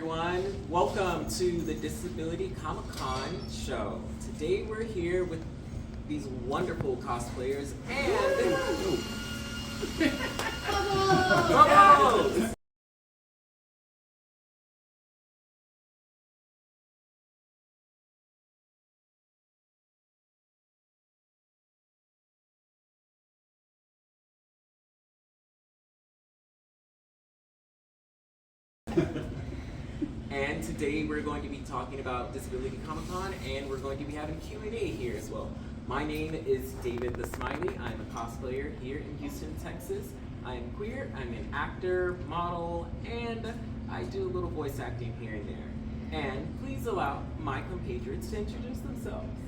everyone. Welcome to the Disability Comic-Con show. Today we're here with these wonderful cosplayers and... Bubbles! And today we're going to be talking about Disability Comic-Con, and we're going to be having Q&A here as well. My name is David the Smiley. I'm a cosplayer here in Houston, Texas. I am queer, I'm an actor, model, and I do a little voice acting here and there. And please allow my compatriots to introduce themselves.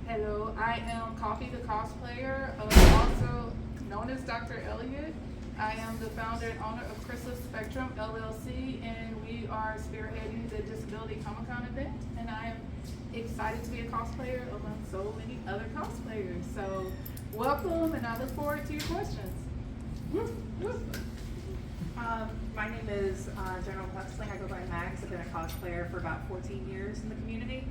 Hello, I am Coffee the Cosplayer, also known as Dr. Elliott. I am the founder and owner of Chrysalis Spectrum LLC, and we are spearheading the Disability Comic-Con event. And I am excited to be a cosplayer among so many other cosplayers. So welcome, and I look forward to your questions. My name is General Huxling. I go by Max. I've been a cosplayer for about 14 years in the community.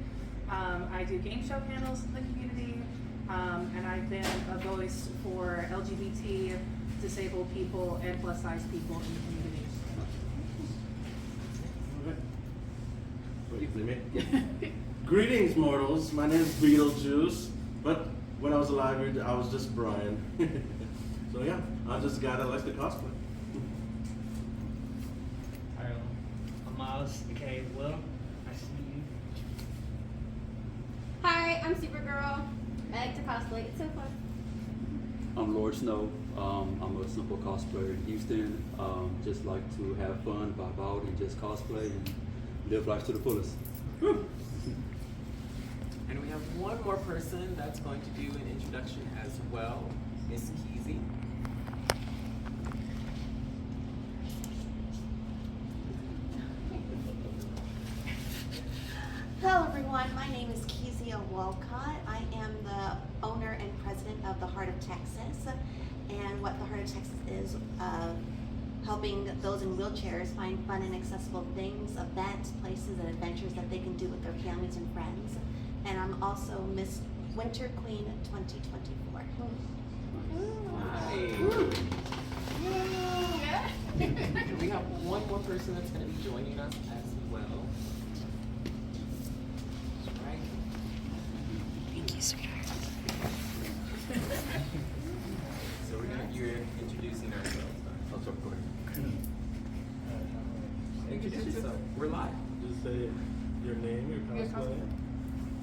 I do game show panels in the community, and I've been a voice for LGBT, disabled people, and plus size people in the community. Greetings, mortals. My name is Beetlejuice, but when I was alive, I was just Brian. So yeah, I'm just a guy that likes to cosplay. I'm Miles, aka Will. Nice to meet you. Hi, I'm Supergirl. I like to cosplay. It's so fun. I'm Lord Snow. I'm a simple cosplayer in Houston. Just like to have fun, vibe out, and just cosplay and live life to the fullest. Woo. And we have one more person that's going to do an introduction as well, Miss Keezy. Hello everyone, my name is Kezia Walcott. I am the owner and president of the Heart of Texas. And what the Heart of Texas is, helping those in wheelchairs find fun and accessible things, events, places, and adventures that they can do with their families and friends. And I'm also Miss Winter Queen 2024. And we have one more person that's going to be joining us as well. So you're introducing ourselves. Oh, sorry, go ahead. Introduce yourself. We're live. Just say your name, your cosplay.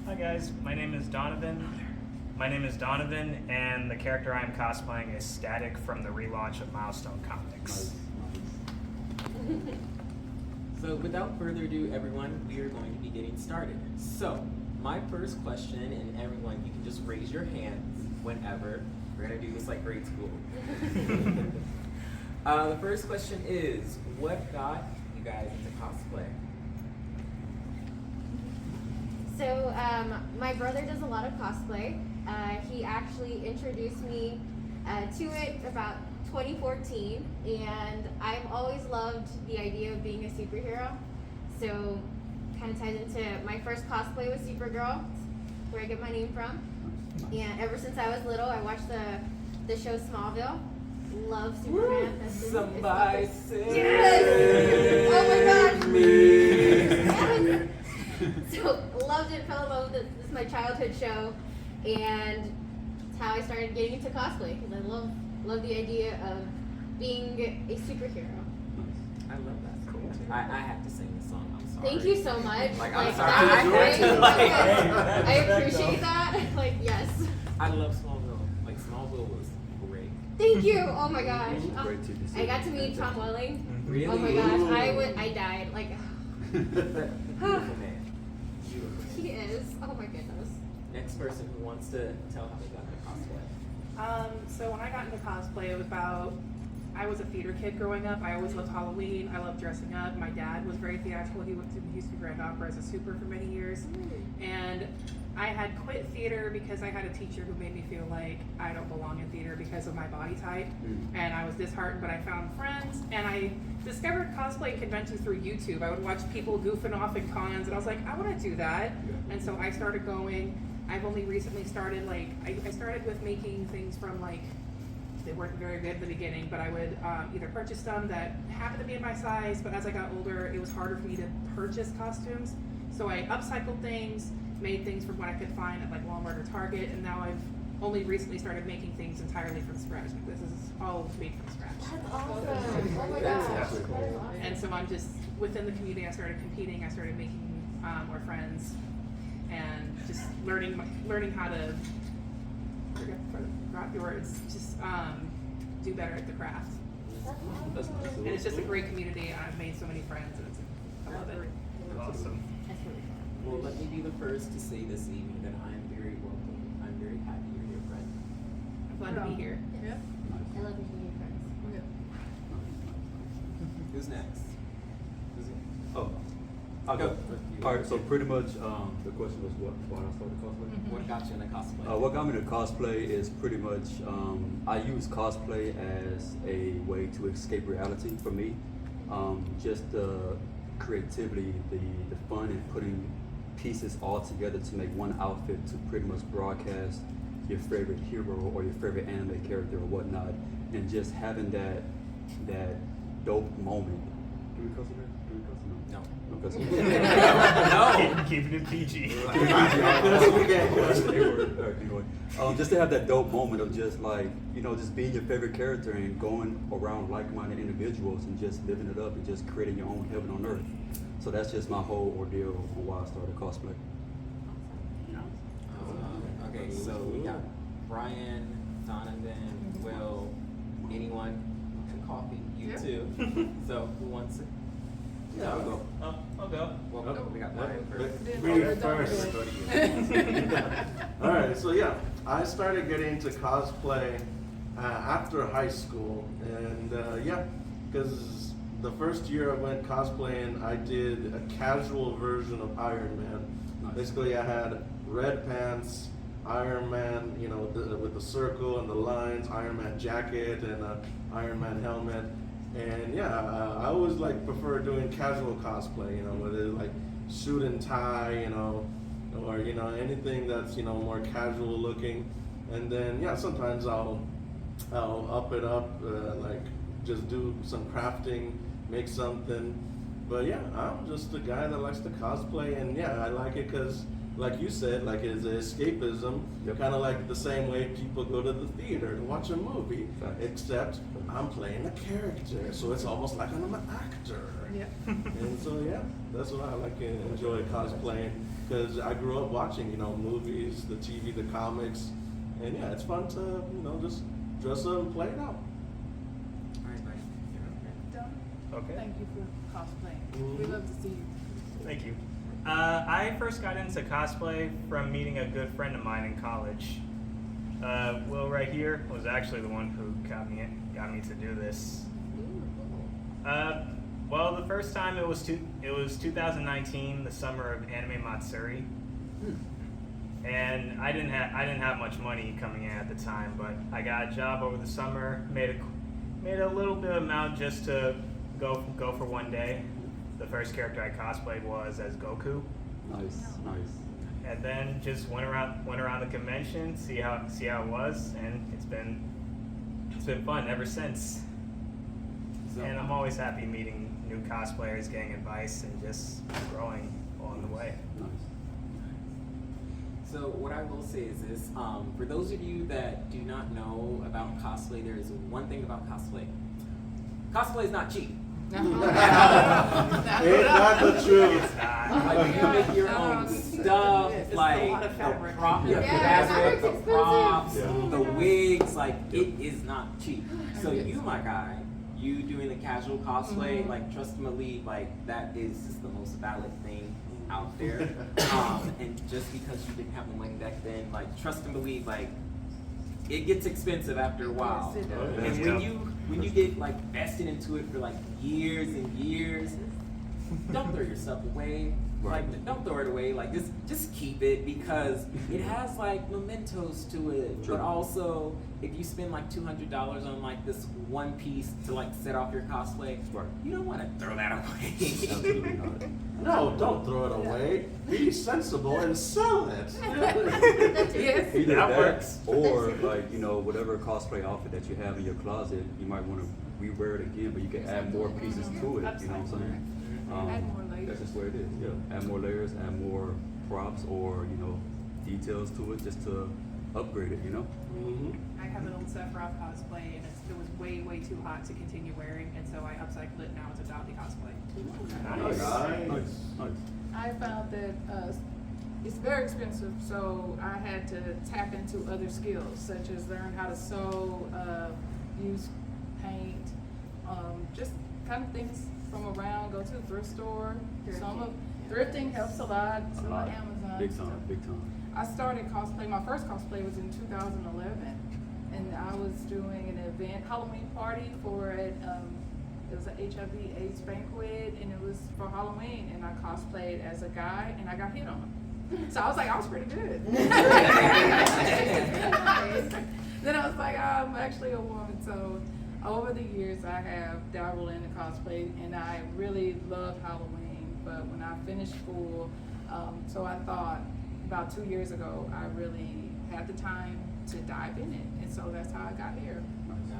Hi guys, my name is Donovan. And the character I'm cosplaying is Static from the relaunch of Milestone Comics. Nice. So without further ado, everyone, we are going to be getting started. So my first question, and everyone, you can just raise your hands whenever. We're gonna do this like grade school. The first question is, what got you guys into cosplay? So, my brother does a lot of cosplay. He actually introduced me to it about 2014, and I've always loved the idea of being a superhero. So, kind of ties into my first cosplay was Supergirl, where I get my name from. And ever since I was little, I watched the show Smallville. Love Superman. Somebody say yes! Oh my gosh! Me. Yes! So loved it, fell in love with it. This is my childhood show, and it's how I started getting into cosplay because I love the idea of being a superhero. I love that. Cool. I have to sing this song. I'm sorry. Thank you so much. Like, Like, I'm sorry. that was I had great. to, like- I appreciate that. Like, yes. I love Smallville. Like, Smallville was great. Thank you. Oh my gosh. Great TV I got to series. meet Tom Welling. Really? Oh my gosh. I died. Like, Beautiful man. Beautiful. he is. Oh my goodness. Next person who wants to tell how they got into cosplay. So when I got into cosplay, it was about I was a theater kid growing up. I always loved Halloween. I loved dressing up. My dad was very theatrical. He used to be Grand Opera as a super for many years. And I had quit theater because I had a teacher who made me feel like I don't belong in theater because of my body type. And I was disheartened, but I found friends, and I discovered cosplay conventions through YouTube. I would watch people goofing off in cons, and I was like, I want to do that. And so I started going. I've only recently started, like, I started with making things from, like, they weren't very good at the beginning, but I would either purchase some that happened to be in my size, but as I got older, it was harder for me to purchase costumes. So I upcycled things, made things from what I could find at like Walmart or Target, and now I've only recently started making things entirely from scratch. Like, this is all made from scratch. That's awesome. Oh my gosh. That is awesome. And so I'm just, within the community, I started competing, I started making more friends, and just learning how to, forgot the words, just do better at the craft. That's awesome. And it's just a great community, and I've made so many friends, and I love it. Awesome. That's really fun. Well, let me be the first to say this evening that I am very welcome. I'm very happy you're here, friend. I'm glad to be here. Yeah. I love meeting new friends. Who's next? Who's it? Oh, I'll go. You All right, so pretty much the question was why I started cosplay? What got you into cosplay? What got me to cosplay is pretty much I use cosplay as a way to escape reality for me. Just the creativity, the fun in putting pieces all together to make one outfit to pretty much broadcast your favorite hero or your favorite anime character or whatnot, and just having that dope moment. Do we cuss in there? Do we cuss? No. No cussing. No. Keeping it PG. Just to have that dope moment of just like, just being your favorite character and going around like-minded individuals and just living it up and just creating your own heaven on earth. So that's just my whole ordeal on why I started cosplay. Okay, so we got Brian, Donovan, Will, anyone, and Coffee. You too. So who wants to? Yeah, I'll go. I'll go. Well, we got Brian first. Me first. Go to you. Alright, so yeah, I started getting into cosplay after high school, and because the first year I went cosplaying, I did a casual version of Iron Man. Nice. Basically, I had red pants, Iron Man, with the circle and the lines, Iron Man jacket, and an Iron Man helmet. And I always prefer doing casual cosplay, whether it's like suit and tie, or anything that's more casual looking. And then sometimes I'll up it up, just do some crafting, make something. But I'm just a guy that likes to cosplay, and I like it because, like you said, it's escapism, kind of like the same way people go to the theater to watch a movie, except I'm playing a character, so it's almost like I'm an actor. Yeah. And so that's what I like to enjoy cosplaying, because I grew up watching movies, the TV, the comics, and it's fun to just dress up and play it out. All right, Brian. Okay. Thank you for cosplaying. We love to see you. Thank you. I first got into cosplay from meeting a good friend of mine in college. Will right here was actually the one who got me to do this. Well, the first time it was 2019, the summer of Anime Matsuri, and I didn't have much money coming in at the time, but I got a job over the summer, made a little bit of amount just to go for one day. The first character I cosplayed was as Goku. Nice. And then just went around the convention, see how it was, and it's been fun ever since. So, And I'm always happy meeting new cosplayers, getting advice, and just growing along the way. Nice. So what I will say is this, for those of you that do not know about cosplay, there is one thing about cosplay. Cosplay is not cheap. Ain't that the truth? Like, you make your own stuff, It's a like lot of fabric. the Yeah, fabric, the fabric's props, expensive. the wigs, it is not cheap. So you, my guy, you doing the casual cosplay, trust and believe, that is just the most valid thing out there. And just because you didn't have the money back then, trust and believe, it gets expensive after a while. Yes, it does. And Yeah. when you when you get like vested into it for like years and years, don't throw yourself away. Right. Like, don't throw it away. Like, just keep it, because it has like mementos to it. True. But also, if you spend like $200 on like this one piece to like set off your cosplay, Right. you don't want to throw that away. Absolutely not. No, don't throw it away. Be sensible and sell it. Yes. Either That that, works. or like, you know, whatever cosplay outfit that you have in your closet, you might want to rewear it again, but you can add more pieces to it. You know what I'm saying? Add more layers. That's just where it is. Yeah, add more layers, add more props, or you know, details to it, just to upgrade it. You know. Mhm. I have an old Sephiroth cosplay, and it was way too hot to continue wearing, and so I upcycled it. Now it's a Dali cosplay. Nice. I found that it's very expensive, so I had to tap into other skills, such as learn how to sew, use paint, just kind of things from around. Go to the thrift store. Thrifting helps a lot. A Some of lot. Amazon Big stuff. time. Big time. I started cosplay. My first cosplay was in 2011, and I was doing an event, Halloween party for it. It was an HIV/AIDS banquet, and it was for Halloween. And I cosplayed as a guy, and I got hit on. So I was like, I was pretty good. Then I was like, I'm actually a woman. So over the years, I have dabbled in the cosplay, and I really love Halloween. But when I finished school, so I thought about 2 years ago, I really had the time to dive in it. And so that's how I got here.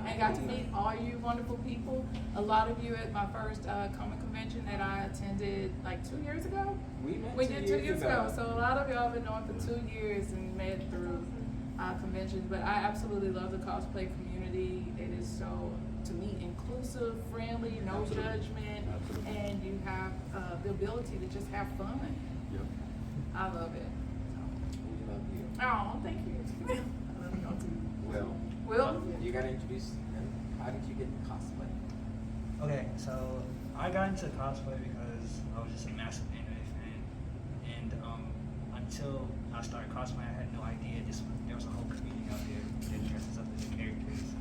And got to meet all you wonderful people. A lot of you at my first comic convention that I attended like 2 years ago. We did 2 years ago. So a lot of y'all have been knowing for 2 years and met through conventions. But I absolutely love the cosplay community. It is so, to me, inclusive, friendly, no Absolutely. judgment, Absolutely. and you have the ability to just have fun. Yep. I love it. We love you. Oh, thank you. I love y'all too. Will, Will? you gotta introduce him. How did you get into cosplay? Okay, so I got into cosplay because I was just a massive anime fan, and until I started cosplaying, I had no idea there was a whole community out there that dresses up as the characters.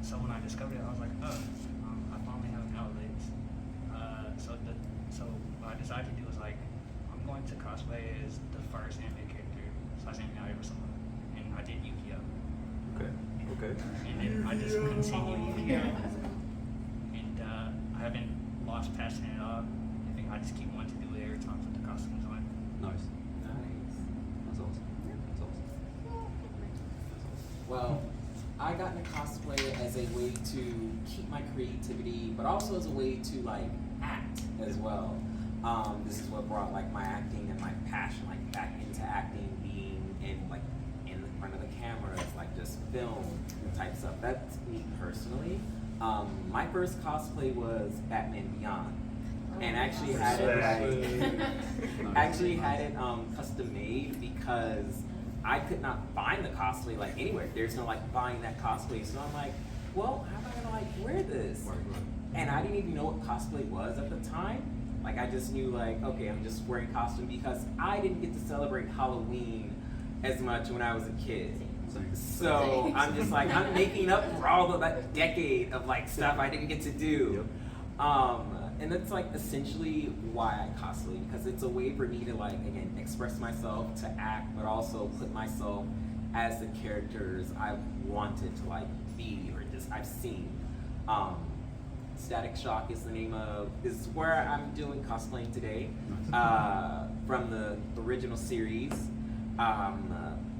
So when I discovered it, I was like, oh, I finally have an outlet. So what I decided to do was like, I'm going to cosplay as the first anime character / anime I ever saw, and I did Yu-Gi-Oh. Okay. Okay. And then I just continued, and I haven't lost passion at all. I think I just keep wanting to do it every time I put the costumes on. Nice. Nice. That's awesome. That's awesome. Well, I got into cosplay as a way to keep my creativity, but also as a way to like act as well. This is what brought like my acting and my passion like back into acting, being in like in the front of the cameras, like just film type stuff. That's me personally. My first cosplay was Batman Beyond, and actually had it custom made because I could not find the cosplay like anywhere. There's no like buying that cosplay, so I'm like, well, how am I gonna like wear this? Right. And I didn't even know what cosplay was at the time. Like I just knew like, okay, I'm just wearing costume because I didn't get to celebrate Halloween as much when I was a kid. So I'm just like, I'm making up for all of that decade of like stuff I didn't get to do. And that's like essentially why I cosplay, because it's a way for me to like, again, express myself, to act, but also put myself as the characters I wanted to like be or just I've seen. Static Shock is the name of, is where I'm doing cosplaying today, from the original series.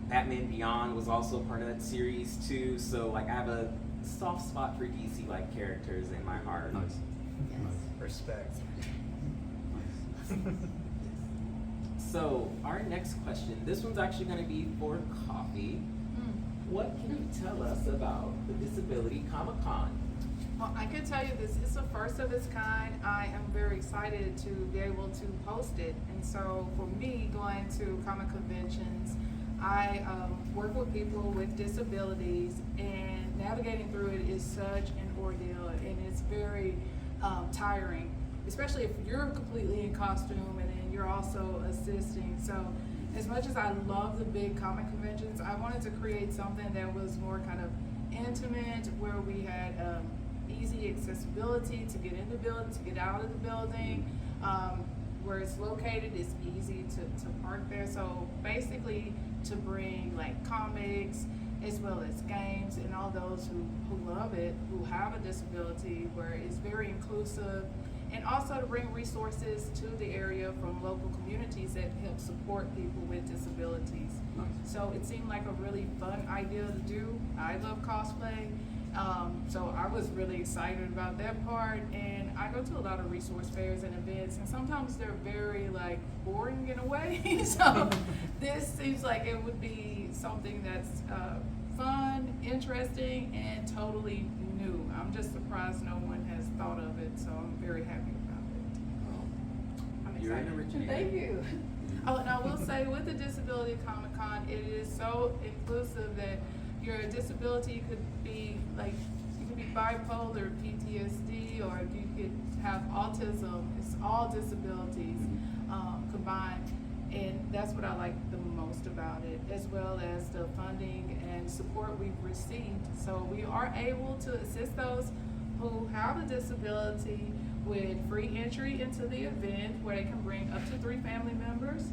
Batman Beyond was also part of that series too, so like I have a soft spot for DC like characters in my heart. Nice. Respect. So our next question, this one's actually going to be for Coffee. What can you tell us about the Disability Comic-Con? Well, I can tell you this is the first of its kind. I am very excited to be able to host it. And so for me, going to comic conventions, I work with people with disabilities, and navigating through it is such an ordeal, and it's very tiring, especially if you're completely in costume and then you're also assisting. So as much as I love the big comic conventions, I wanted to create something that was more kind of intimate, where we had easy accessibility to get in the building, to get out of the building. Where it's located, it's easy to park there. So basically to bring like comics as well as games and all those who love it, who have a disability, where it's very inclusive, and also to bring resources to the area from local communities that help support people with disabilities. So it seemed like a really fun idea to do. I love cosplay. So I was really excited about that part, and I go to a lot of resource fairs and events, and sometimes they're very like boring in a way. So this seems like it would be something that's fun, interesting, and totally new. I'm just surprised no one has thought of it, so I'm very happy about it. I'm You're an excited. originator. Thank you. Oh, and I will say with the Disability Comic Con, it is so inclusive that your disability could be like, you could be bipolar, PTSD, or if you could have autism. It's all disabilities combined, and that's what I like the most about it, as well as the funding and support we've received. So we are able to assist those who have a disability with free entry into the event, where they can bring up to 3 family members.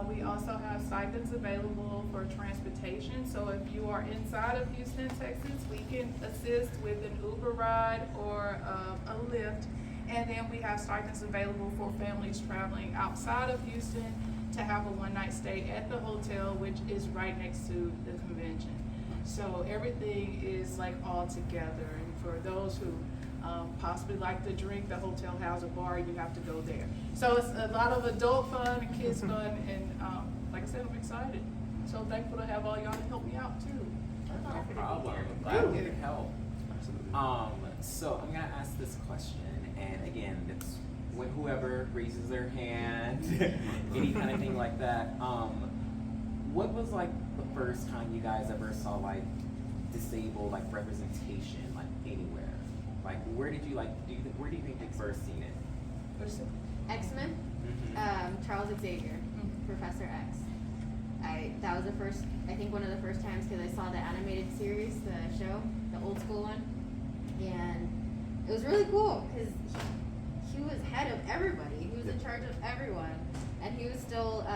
We also have stipends available for transportation. So if you are inside of Houston, Texas, we can assist with an Uber ride or a Lyft. And then we have stipends available for families traveling outside of Houston to have a one-night stay at the hotel, which is right next to the convention. So everything is like all together. And for those who possibly like to drink, the hotel has a bar, you have to go there. So it's a lot of adult fun and kids fun, and like I said, I'm excited. So thankful to have all y'all to help me out too. No problem. I'm glad we could help. So I'm gonna ask this question, and again, it's when whoever raises their hand, any kind of thing like that. What was like the first time you guys ever saw like disabled like representation like anywhere? Like where did you where do you think you first seen it? What is it? X-Men, Charles Xavier, Professor X. That was the first, I think one of the first times, because I saw the animated series, the show, the old school one, and it was really cool because he was head of everybody. He was in charge of everyone, and he was still.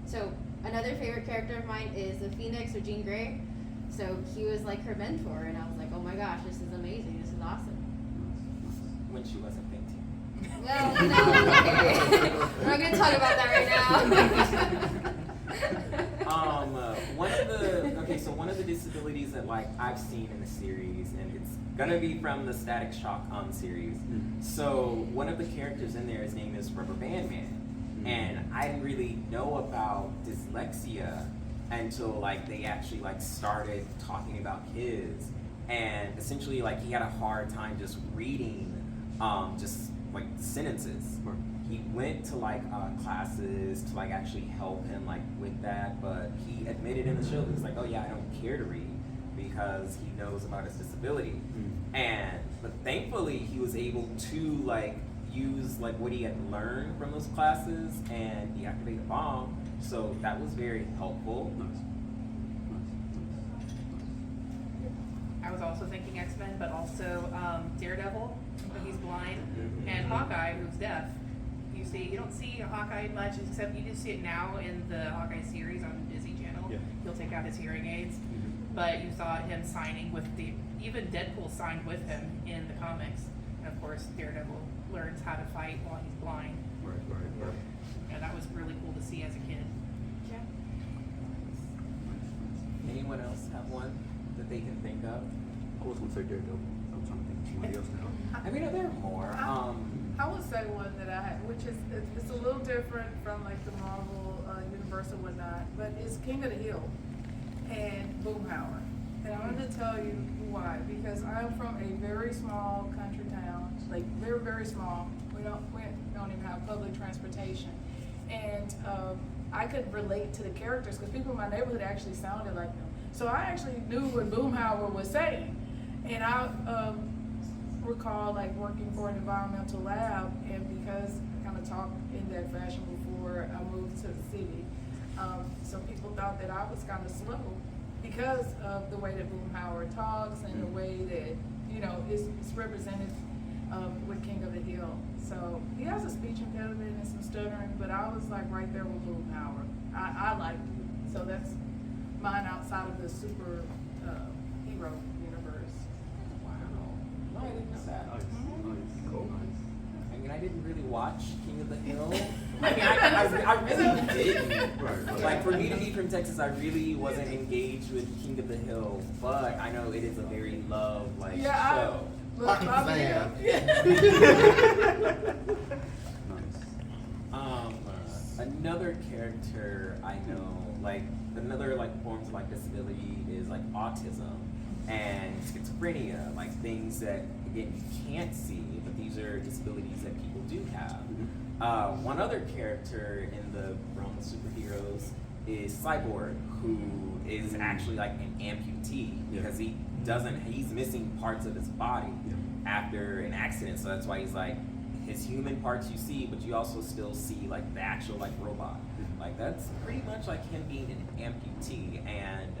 So another favorite character of mine is the Phoenix or Jean Grey. So he was like her mentor, and I was like, oh my gosh, this is amazing. This is awesome. When she wasn't fainting. Well, no, okay. We're not gonna talk about that right now. One of the disabilities that like I've seen in the series, and it's gonna be from the Static Shock series. So one of the characters in there, his name is Rubber Band Man, and I didn't really know about dyslexia until like they actually like started talking about his, and essentially like he had a hard time just reading just like sentences. He went to like classes to like actually help him like with that, but he admitted in the show that he was like, oh yeah, I don't care to read because he knows about his disability. But thankfully he was able to like use like what he had learned from those classes and deactivate the bomb. So that was very helpful. I was also thinking X-Men, but also Daredevil, but he's blind, and Hawkeye, who's deaf. You don't see Hawkeye much, except you just see it now in the Hawkeye series on Disney Channel. Yeah. He'll take out his hearing aids, but you saw him signing with even Deadpool signed with him in the comics. And of course, Daredevil learns how to fight while he's blind. Right. And that was really cool to see as a kid. Anyone else have one that they can think of? I was gonna say Daredevil. I'm trying to think of somebody else now. I mean, there are more. I would say one that I had, which is it's a little different from like the Marvel universe and whatnot, but it's King of the Hill and Boomhauer. And I'm going to tell you why, because I'm from a very small country town, like very, very small. We don't even have public transportation, and I could relate to the characters because people in my neighborhood actually sounded like them. So I actually knew what Boomhauer was saying, and I recall like working for an environmental lab, and because I kind of talked in that fashion before I moved to the city, some people thought that I was kind of slow, because of the way that Boomhauer talks and the way that, you know, it's represented with King of the Hill. So he has a speech impediment and some stuttering, but I was like right there with Boomhauer. I liked it. So that's mine outside of the super hero universe. Wow. No, I didn't know that. Nice, nice, Cool. I mean, I didn't really watch King of the Hill. I mean, I really didn't. Right. Like, for me to be from Texas, I really wasn't engaged with King of the Hill, but I know it is a very loved, like, show. Look, Bobby, yeah. Another character I know, like, another, like, forms of, like, disability is, like, autism and schizophrenia, like, things that, again, you can't see, but these are disabilities that people do have. One other character in the realm of superheroes is Cyborg, who is actually, like, an amputee, because he's missing parts of his body after an accident, so that's why he's, like, his human parts you see, but you also still see like the actual like robot. Like that's pretty much like him being an amputee, and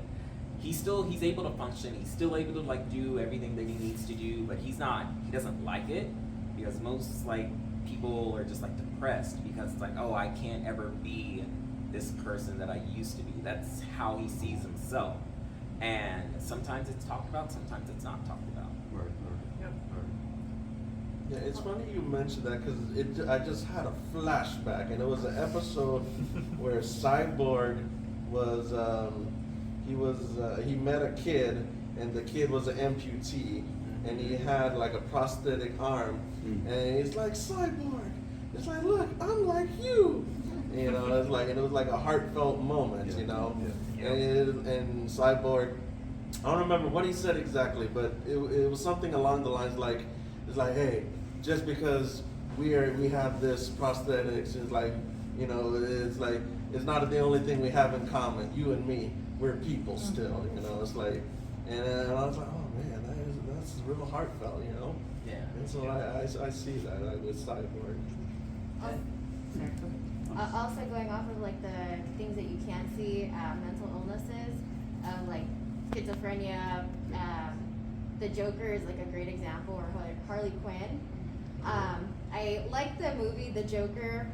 he's able to function. He's still able to like do everything that he needs to do, but he doesn't like it, because most like people are just like depressed because it's like, oh, I can't ever be this person that I used to be. That's how he sees himself, and sometimes it's talked about, sometimes it's not talked about. Right, right. Yep. Yeah, it's funny you mentioned that because I just had a flashback, and it was an episode where Cyborg was he met a kid, and the kid was an amputee, and he had like a prosthetic arm, and he's like, Cyborg, it's like, look, I'm like you, you know. It's like, and it was like a heartfelt moment, you know, and Cyborg, I don't remember what he said exactly, but it was something along the lines like, it's like, hey, just because we have this prosthetics, is like, you know, it's like, it's not the only thing we have in common. You and me, we're people still, you know. It's like, and I was like, oh man, that's real heartfelt, you know. Yeah. And so I see that with Cyborg. Also going off of like the things that you can see, mental illnesses, like schizophrenia, the Joker is like a great example, or Harley Quinn. I like the movie The Joker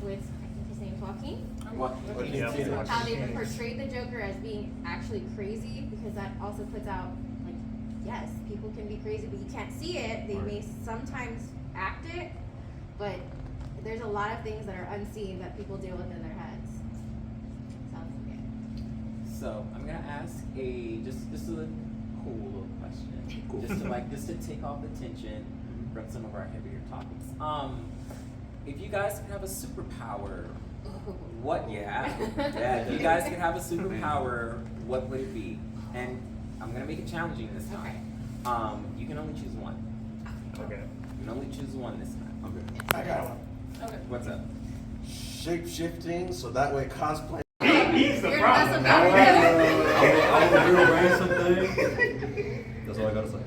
with, I think his name's Joaquin. How they portrayed the Joker as being actually crazy, because that also puts out like, yes, people can be crazy, but you can't see it. They may sometimes act it, but there's a lot of things that are unseen that people deal with in their heads. Sounds good. So I'm gonna ask just a cool little question, just to take off the tension from some of our heavier topics. If you guys could have a superpower, what? If you guys could have a superpower, what would it be? And I'm gonna make it challenging this time. You can only choose one. Okay. You can only choose one this time. Okay. I got one. Okay. What's up? Shape shifting, so that way cosplay. He's the You're problem. messing I will rearrange some things. That's all I gotta say.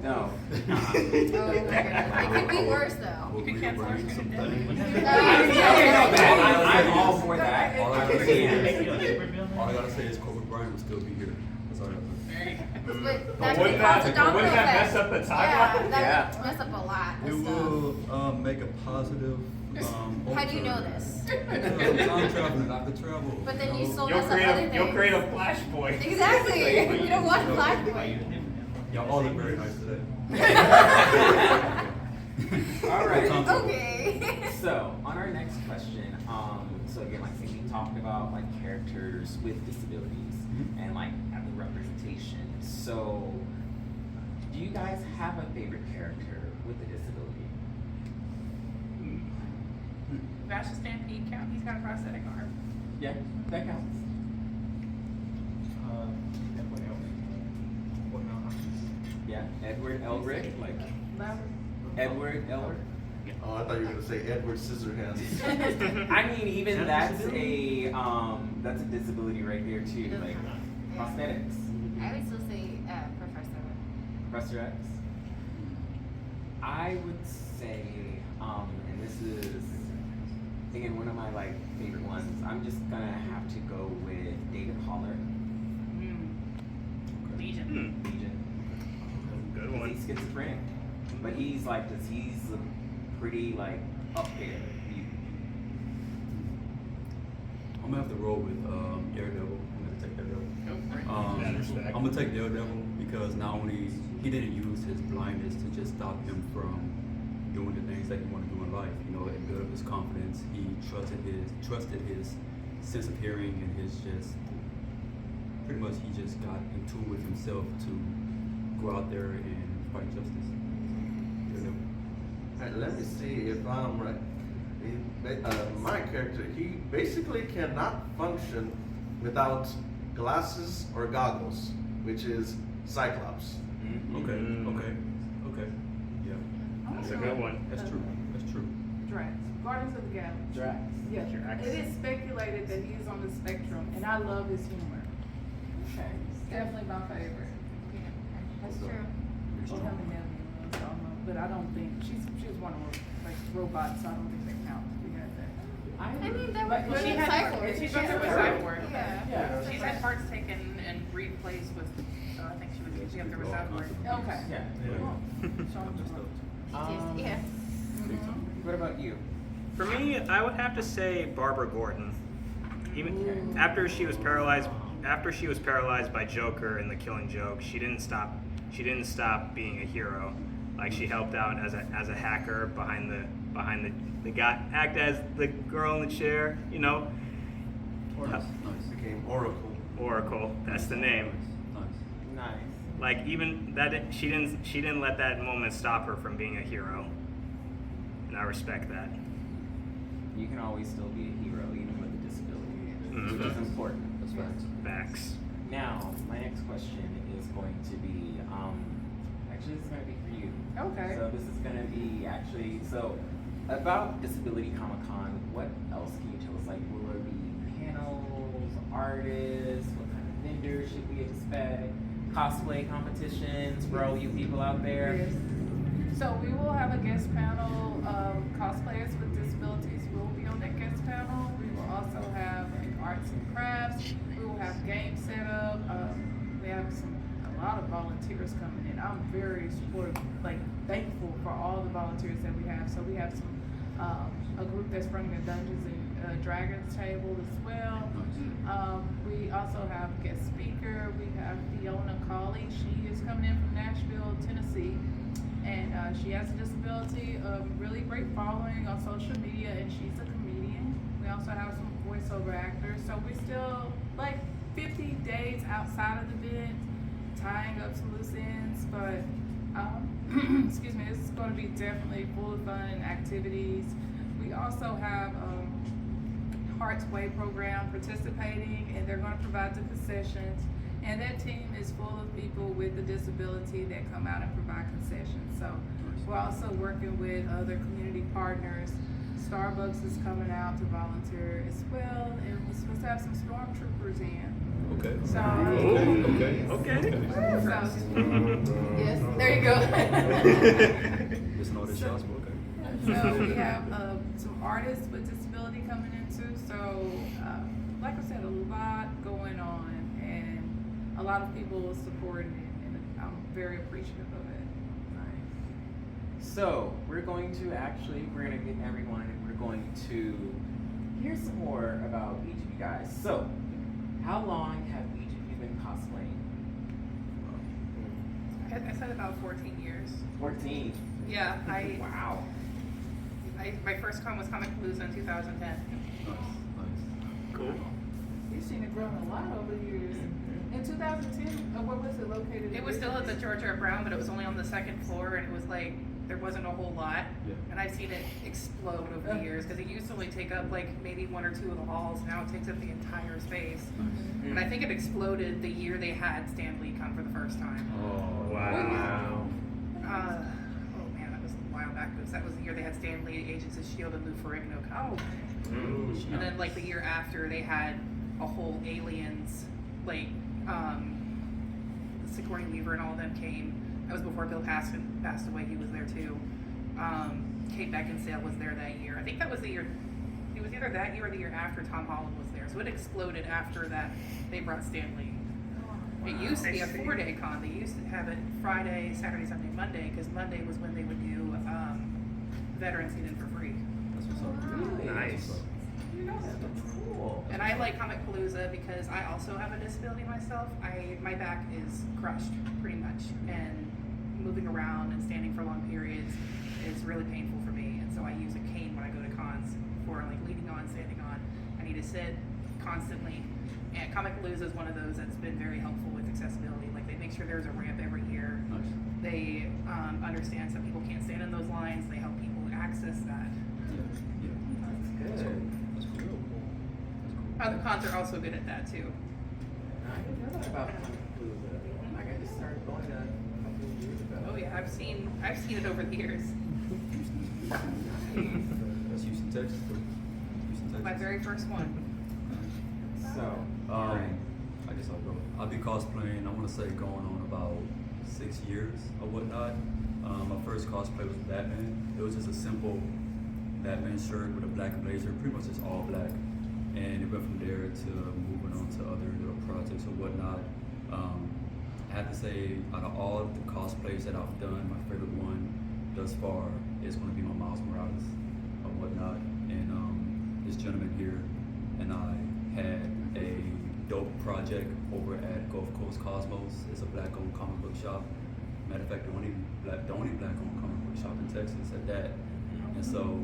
No. Oh my goodness. It could be worse though. We'll rearrange some things. I'm all for that. All I I gotta really say am. all I gotta say is Kobe Bryant will still be here. That's all I gotta say. But But that wouldn't could cause a that, domino wouldn't that effect. mess up the Yeah, timeline? that would mess up a lot We of stuff. will make a positive. How do you know this? Because I'm traveling, I could travel. But then you still You'll mess up other things. you'll create a flashpoint. Exactly. You don't want flashpoint. Y'all all look very nice today. All right. Okay. So on our next question, so again, like we talked about like characters with disabilities and like having representation. So, do you guys have a favorite character with a disability? Vasha Stampede count. He's got a prosthetic arm. Yeah, that counts. Yeah, Edward Elric, like Edward Elric. Oh, I thought you were gonna say Edward Scissorhands. I mean, even that's a disability right there too, like prosthetics. I would still say Professor X. I would say, and this is again one of my like favorite ones. I'm just gonna have to go with David Holler. Legion. Legion. Good one. He's schizophrenic, but he's like this. He's a pretty like up there. I'm gonna have to roll with Daredevil. I'm gonna take Daredevil. Mad respect. I'm gonna take Daredevil because not only he didn't use his blindness to just stop him from doing the things that he wanted to do in life. You know, it built up his confidence. He trusted his sense of hearing and his just pretty much he just got in tune with himself to go out there and fight justice. Daredevil. Alright, let me see if I'm right. My character, he basically cannot function without glasses or goggles, which is Cyclops. Okay. Yeah. That's a good one. That's true. That's true. Drax, Guardians of the Galaxy. Drax. Yeah, Drax. it is speculated that he's on the spectrum, and I love his humor. Okay. Definitely my favorite. That's true. Well, him and Nebula, so, but I don't think she's one of those like robots. So I don't think they count. We had that. I mean, that But was she good had- Cyborg. She's She's also a a cyborg. Yeah. Yeah. She's had parts taken and replaced with, so I think she was usually up there with cyborg. Okay. Yeah. Cool. So I'm just Yeah. What about you? For me, I would have to say Barbara Gordon. Even after she was paralyzed by Joker in The Killing Joke, she didn't stop being a hero. Like she helped out as a hacker behind the guy, act as the girl in the chair, you know. Nice. Became Oracle. Oracle, that's the name. Nice. Nice. Like even that, she didn't let that moment stop her from being a hero, and I respect that. You can always still be a hero even with a disability, Mhm. which is important. That's facts. Facts. Now, my next question is going to be, actually this is going to be for you. Okay. So this is going to be actually, so about Disability Comic-Con, what else can you tell us? Like, will there be panels, artists, what kind of vendors should we expect? Cosplay competitions for all you people out there? Yes. So we will have a guest panel of cosplayers with disabilities. Will be on that guest panel. We will also have like arts and crafts. We will have game setup. We have a lot of volunteers coming in. I'm very supportive, like thankful for all the volunteers that we have. So we have a group that's running a Dungeons and Dragons table as well. We also have a guest speaker. We have Fiona Cawley. She is coming in from Nashville, Tennessee. And she has a disability, really great following on social media, and she's a comedian. We also have some voiceover actors. So we're still like 50 days outside of the event, tying up some loose ends. But excuse me, this is going to be definitely full of fun and activities. We also have Heart's Way program participating, and they're going to provide the concessions. And that team is full of people with a disability that come out and provide concessions. So we're also working with other community partners. Starbucks is coming out to volunteer as well, and we're supposed to have some stormtroopers in. Okay. So, Yes, there you go. Listen to all this shots, but okay. So we have some artists with disability coming in too. So like I said, a lot going on, and a lot of people supporting it, and I'm very appreciative of it. Nice. So we're going to get everyone, and we're going to hear some more about each of you guys. So, how long have each of you been cosplaying? I said about 14 years. 14. Yeah, Wow. my first con was Comic Palooza in 2010. Nice. Cool. You've seen it grow a lot over the years. In 2010, where was it located? It was still at the George R. Brown, but it was only on the second floor, and it was like there wasn't a whole lot. Yeah. And I've seen it explode over the years because it used to only take up like maybe one or two of the halls. Now it takes up the entire space. And I think it exploded the year they had Stan Lee come for the first time. Oh wow. Oh man, that was a while back. That was the year they had Stan Lee, Agents of S.H.I.E.L.D. and Lou Ferrigno come. And then like the year after, they had a whole Aliens, like Sigourney Weaver and all of them came. That was before Bill Paxton passed away. He was there too. Kate Beckinsale was there that year. I think that was the year. It was either that year or the year after Tom Holland was there. So it exploded after that. They brought Stan Lee. It used to be a 4-day con. They used to have it Friday, Saturday, Sunday, Monday, because Monday was when they would do Veterans Get In for free. That's what's up. Really? Nice. That's cool. And I like Comic Palooza because I also have a disability myself. My back is crushed pretty much, and moving around and standing for long periods is really painful for me. And so I use a cane when I go to cons for like leaning on, standing on. I need to sit constantly. And Comic Palooza is one of those that's been very helpful with accessibility. Like they make sure there's a ramp every year. Nice. They understand some people can't stand in those lines. They help people access that. Yeah. That's That's cool. good. That's cool. That's cool. Other cons are also good at that too. I didn't know that about Comic Palooza. I got to start going to a couple of years ago. Oh yeah, I've seen it over the years. That's Houston, Texas. Houston, Texas. My very first one. So, I guess I'll go. I'll be cosplaying, I want to say going on about 6 years or whatnot. My first cosplay was Batman. It was just a simple Batman shirt with a black blazer, pretty much just all black. And it went from there to moving on to other little projects or whatnot. I have to say, out of all the cosplays that I've done, my favorite one thus far is going to be my Miles Morales or whatnot. And this gentleman here and I had a dope project over at Gulf Coast Cosmos. It's a black-owned comic book shop. Matter of fact, the only black-owned comic book shop in Texas at that. And so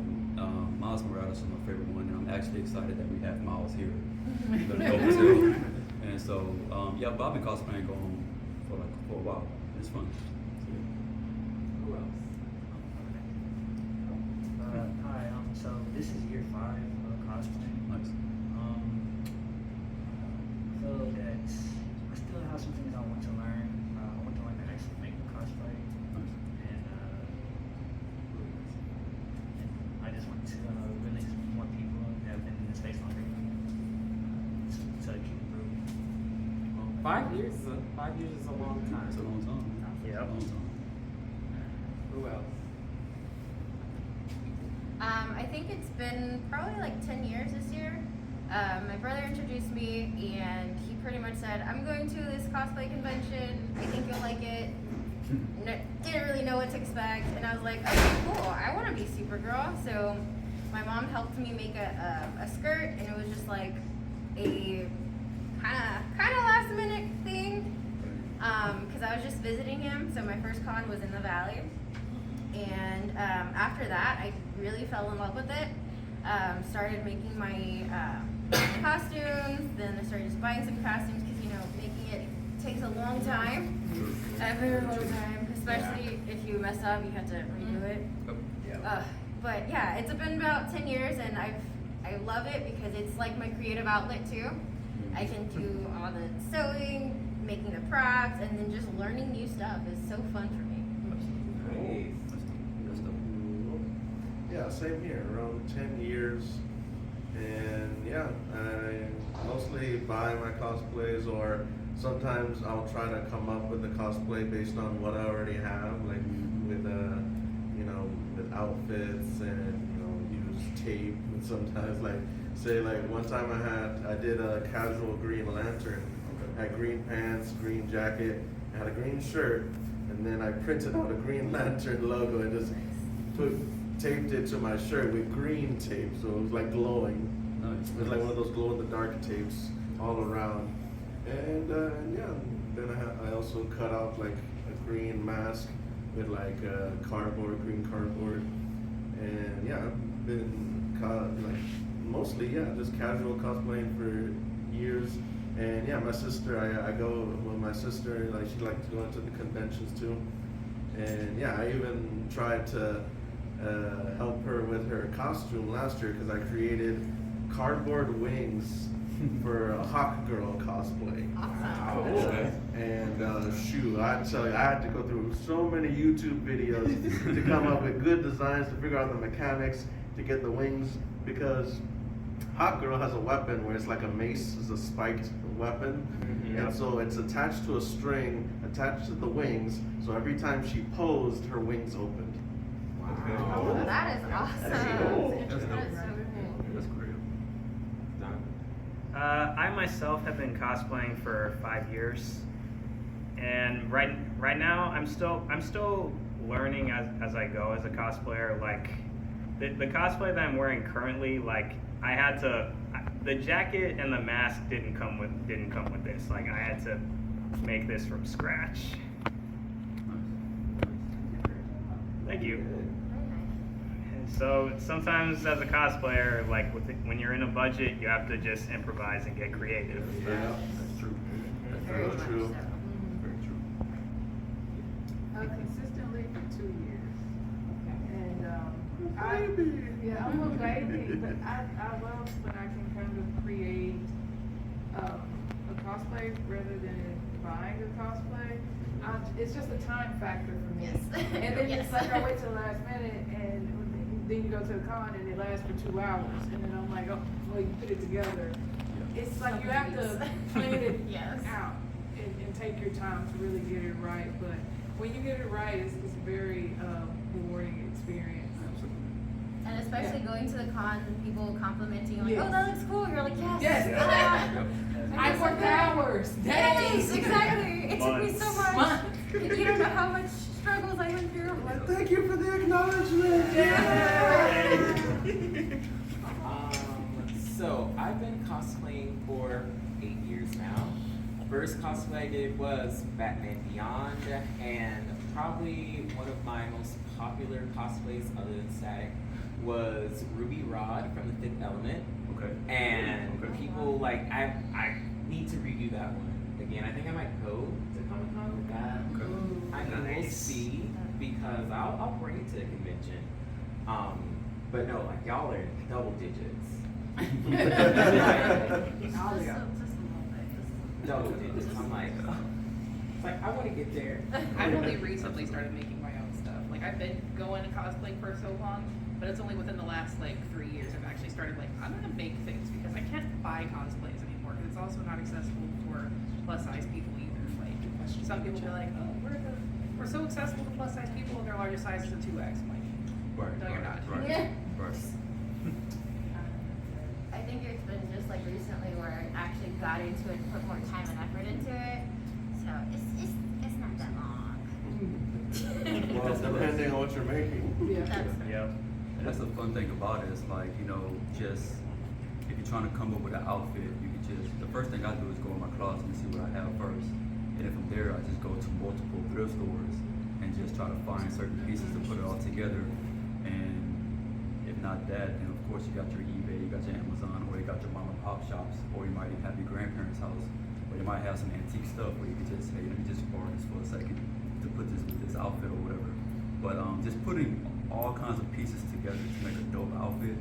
Miles Morales is my favorite one, and I'm actually excited that we have Miles here. He's gonna go too. And so yeah, but I've been cosplaying going on for a while. It's fun. So, yeah. who else? Hi, so this is year 5 of cosplay. Nice. So that I still have some things I want to learn. I want to learn to actually make cosplay, Nice. and I just want to really more people that have been in this space longer to keep improving. 5 years is a long time. It's a long time. Yep. It's a long time. Who else? I think it's been probably like 10 years this year. My brother introduced me, and he pretty much said, I'm going to this cosplay convention, I think you'll like it. Didn't really know what to expect, and I was like, okay, cool, I want to be Supergirl. So my mom helped me make a skirt, and it was just like a kind of last minute thing, because I was just visiting him. So my first con was in the Valley, and after that I really fell in love with it. Started making my costumes, then I started just buying some costumes because, you know, making it takes a long time, a very long time, especially if you mess up, you have to redo it. Yeah. But yeah, it's been about 10 years, and I love it because it's like my creative outlet too. I can do all the sewing, making the props, and then just learning new stuff is so fun for me. Nice. That's dope. Yeah, same here, around 10 years. And yeah, I mostly buy my cosplays, or sometimes I'll try to come up with a cosplay based on what I already have, like with you know, with outfits, and you know, use tape. And sometimes, like, say, like one time I did a casual Green Lantern. I had green pants, green jacket, I had a green shirt, and then I printed out a Green Lantern logo and just taped it to my shirt with green tape, so it was like glowing. Nice. It was like one of those glow in the dark tapes all around. And yeah, then I also cut out like a green mask with like green cardboard. And yeah, I've been like mostly, yeah, just casual cosplaying for years. And yeah, my sister, I go with my sister, like she likes to go into the conventions too. And yeah, I even tried to help her with her costume last year because I created cardboard wings for a Hawk Girl cosplay. Awesome. And shoot, I tell you, I had to go through so many YouTube videos to come up with good designs, to figure out the mechanics, to get the wings, because Hawk Girl has a weapon where it's like a mace, it's a spiked weapon, and so it's attached to a string, attached to the wings, so every time she posed, her wings opened. Oh, that is awesome. That's cool. That's That's so cool. That's great. Done. I myself have been cosplaying for 5 years. and right now I'm still learning as I go as a cosplayer. Like the cosplay that I'm wearing currently, like I had to, the jacket and the mask didn't come with this. Like I had to make this from scratch. Thank you. So sometimes as a cosplayer, like when you're in a budget, you have to just improvise and get creative. Yeah, that's true. That's Very very much true. so. Very true. Consistently for 2 years. And I'm a baby, but I love when I can kind of create a cosplay rather than buying a cosplay. It's just a time factor for me. Yes. And then Yes. it's like I wait till the last minute and then you go to the con and it lasts for 2 hours. And then I'm like, oh, well, you put it together. It's like you have to plan it Yes. out and take your time to really get it right. But when you get it right, it's a very rewarding experience. And especially going to the con and people complimenting you, like, Yes. oh, that looks cool. You're like, yes. Yes. Ah. I worked hours, days. Yes, exactly. It took me so Months. much. Months. You don't know how much struggles I went through. Well, thank you for the acknowledgement. So I've been cosplaying for 8 years now. First cosplay I did was Batman Beyond, and probably one of my most popular cosplays other than Static was Ruby Rod from The Fifth Element. Okay. And Okay. people like I need to review that one again. I think I might go to Comic Con with that. Okay. I mean, we'll see because I'll bring it to the convention. But no, like y'all are double digits. Just a little bit. Double digits. I'm like, it's like I want to get there. I've only recently started making my own stuff. Like I've been going to cosplay for so long, but it's only within the last like 3 years I've actually started like, I'm gonna make things because I can't buy cosplays anymore because it's also not accessible for plus size people either. Like some people be like, oh, we're so accessible to plus size people and their largest size is a 2X. I'm like, Right. no, you're not. Right. Yeah. Right. I think it's been just like recently where I actually got into it and put more time and effort into it. So it's not that long. Well, depending on what you're making. Yeah. Yep. And that's the fun thing about it. It's like, you know, just if you're trying to come up with an outfit, you can just, the first thing I do is go in my closet and see what I have first. And if from there, I just go to multiple thrift stores and just try to find certain pieces to put it all together. And if not that, then of course you got your eBay, you got your Amazon, or you got your mom and pop shops, or you might even have your grandparents' house, or you might have some antique stuff where you can just, hey, let me just borrow this for a second to put this with this outfit or whatever. But just putting all kinds of pieces together to make a dope outfit,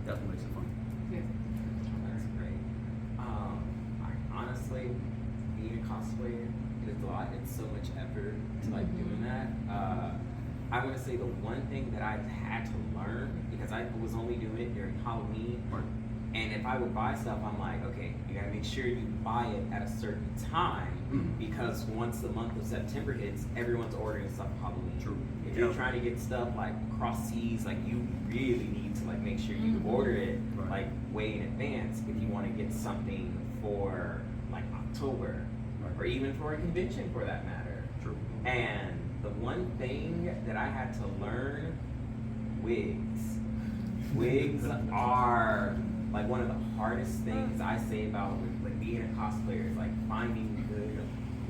that's what makes it fun. Yeah. That's great. Honestly, being a cosplayer, it's a lot. It's so much effort to like doing that. I want to say the one thing that I've had to learn, because I was only doing it during Halloween, and if I would buy stuff, I'm like, okay, you gotta make sure you buy it at a certain time, because once the month of September hits, everyone's ordering stuff for Halloween. True. If you're trying to get stuff like across seas, like you really need to like make sure you order it Right. like way in advance if you want to get something for like October, Right. or even for a convention for that matter. True. And the one thing that I had to learn, wigs. Wigs are like one of the hardest things I say about like being a cosplayer is like finding good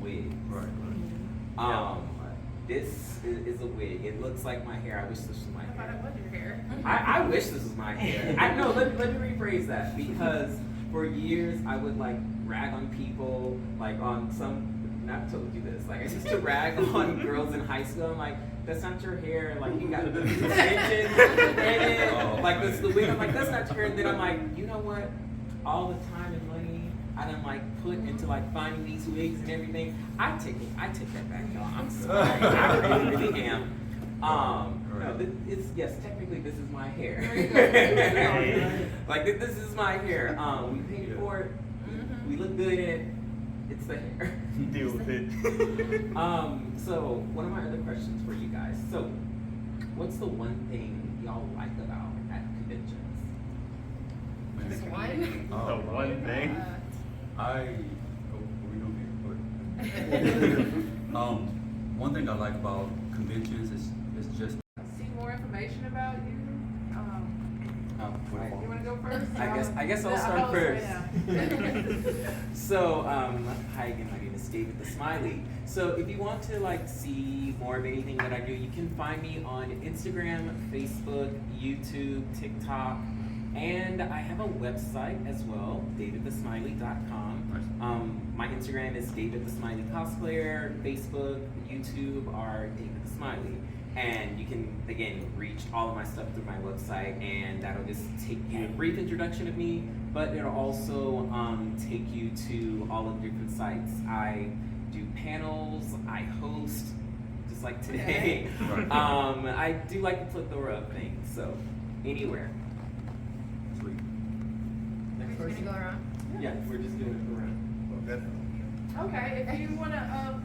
wigs. Right. This is a wig. It looks like my hair. I wish this was my I thought hair. it was your hair. I wish this was my hair. I know. Let me rephrase that, because for years I would like rag on people, like on some. I've told you this. Like I used to rag on girls in high school. I'm like, that's not your hair. Like you got the extensions in it. Oh, Like this the wig. I'm like, that's not your hair. And then I'm like, you know what? All the time and money I done like put into like finding these wigs and everything. I take that back, y'all. I'm sorry. I really am. No, it's yes. Technically, this is my hair. Like this is my hair. We paid for it. We look good in it. It's the hair. Deal with it. So one of my other questions for you guys. So, what's the one thing y'all like about at conventions? Just one. The one thing. What are we doing here? One thing I like about conventions is just See more information about you. You want to go first? I guess I'll The start host first. right now. So, hi again, my name is David the Smiley. So if you want to like see more of anything that I do, you can find me on Instagram, Facebook, YouTube, TikTok, and I have a website as well, davidthesmiley.com. My Instagram is David the Smiley Cosplayer, Facebook, YouTube are David the Smiley. And you can, again, reach all of my stuff through my website, and that'll just take you a brief introduction of me, but it'll also take you to all of the different sites. I do panels, I host, just like today. Right. I do like a plethora of things, so anywhere. sweet. We're just gonna go around. Yeah, we're just doing it around. Okay, if you want to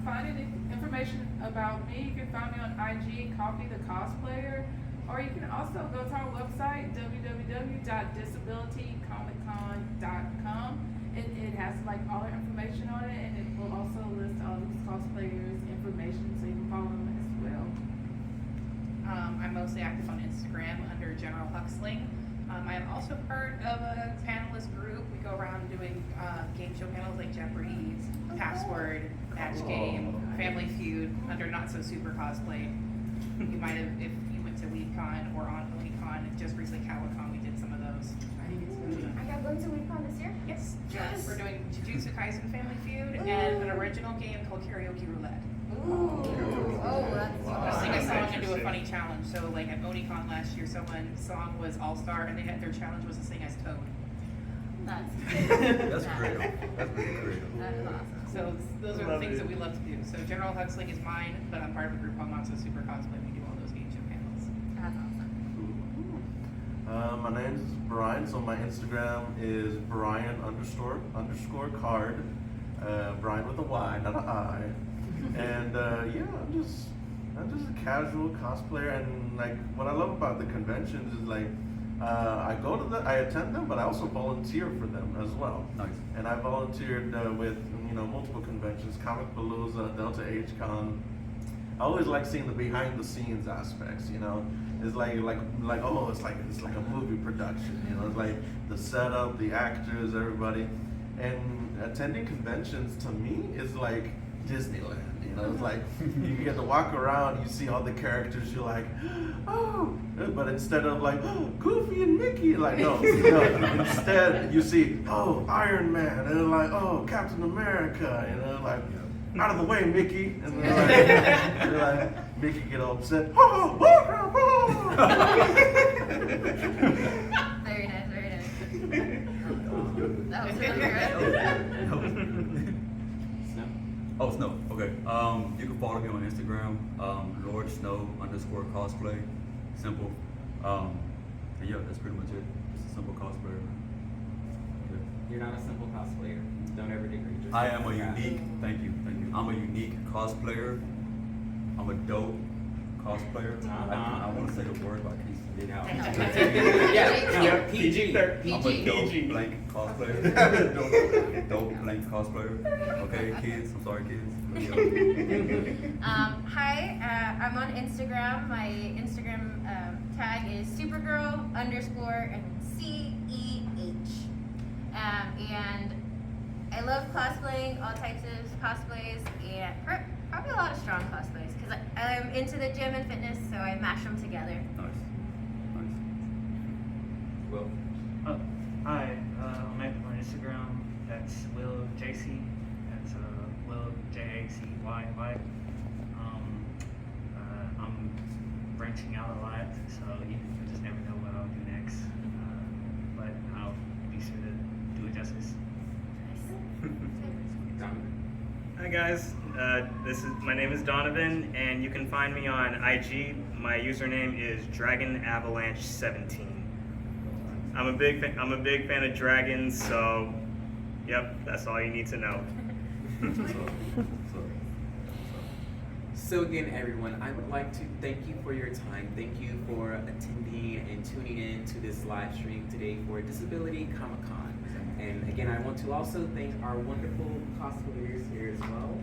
find any information about me, you can find me on IG, Coffee the Cosplayer, or you can also go to our website, www.disabilitycomiccon.com. It has like all our information on it, and it will also list all these cosplayers' information so you can follow them as well. I'm mostly active on Instagram under General Huxling. I am also part of a panelist group. We go around doing game show panels like Jeopardy, Password, Match Game, Family Feud under Not So Super Cosplay. You might have, if you went to WeCon or on WeCon, just recently CowCon, we did some of those. I got going to WeCon this year. Yes. We're doing Jujutsu Kaisen Family Feud and an original game called Karaoke Roulette. Ooh. Oh, that's Sing a awesome. song and do a funny challenge. So like at OniCon last year, someone's song was All Star and they had their challenge was to sing as Toad. That's That's creative. That's really creative. That is awesome. So those are the things that we love to do. So General Huxling is mine, but I'm part of a group called Not So Super Cosplay. We do all those game show panels. That's awesome. My name is Brian, so my Instagram is Brian__card. Brian with a Y, not an I. And yeah, I'm just a casual cosplayer, and like what I love about the conventions is like I attend them, but I also volunteer for them as well. Nice. And I volunteered with multiple conventions, Comic Palooza, Delta H Con. I always like seeing the behind the scenes aspects. It's like oh, it's like a movie production. It's like the setup, the actors, everybody. And attending conventions to me is like Disneyland. It's like you get to walk around, you see all the characters, you're like, oh, but instead of like, oh, Goofy and Mickey, like no, instead you see, oh, Iron Man, and they're like, oh, Captain America, like, out of the way, Mickey, and they're like Mickey get all upset, oh, Very nice, very nice. That was really good. Snow? Oh, Snow. Okay. You can follow me on Instagram, LordSnow_cosplay. Simple. And yeah, that's pretty much it. Just a simple cosplayer. Okay. You're not a simple cosplayer. Don't ever degrade yourself. I am a unique. Thank you. I'm a unique cosplayer. I'm a dope cosplayer. I want to say the word, but I can't say it out. Yeah, PG. I'm a dope blank cosplayer. dope blank cosplayer. Okay, kids. I'm sorry, kids. Hi, I'm on Instagram. My Instagram tag is Supergirl_CEH. And I love cosplaying, all types of cosplays, and probably a lot of strong cosplays, because I'm into the gym and fitness, so I mash them together. Nice. Well, Hi, I'm active on Instagram. That's WillJC. That's WillJACYY. I'm branching out a lot, so you just never know what I'll do next. But I'll be sure to do it justice. Hi guys, my name is Donovan, and you can find me on IG. My username is DragonAvalanche17. I'm a big fan of dragons, so yep, that's all you need to know. So again, everyone, I would like to thank you for your time. Thank you for attending and tuning in to this live stream today for Disability Comic-Con. And again, I want to also thank our wonderful cosplayers here as well.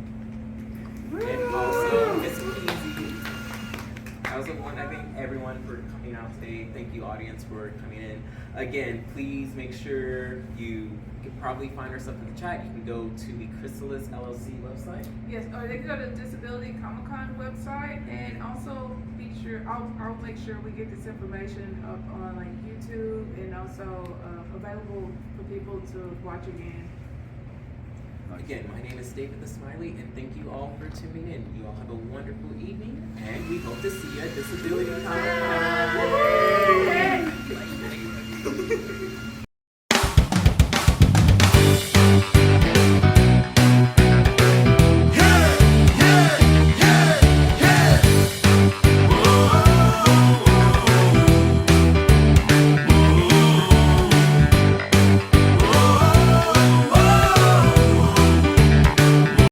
And also Miss Keezy. I also want to thank everyone for coming out today. Thank you, audience, for coming in. Again, please make sure you can probably find our stuff in the chat. You can go to the Chrysalis LLC website. Yes, or they can go to the Disability Comic Con website, and also be sure, I'll make sure we get this information up on like YouTube and also available for people to watch again. Again, my name is David the Smiley, and thank you all for tuning in. You all have a wonderful evening, and we hope to see you at Disability Comic Con.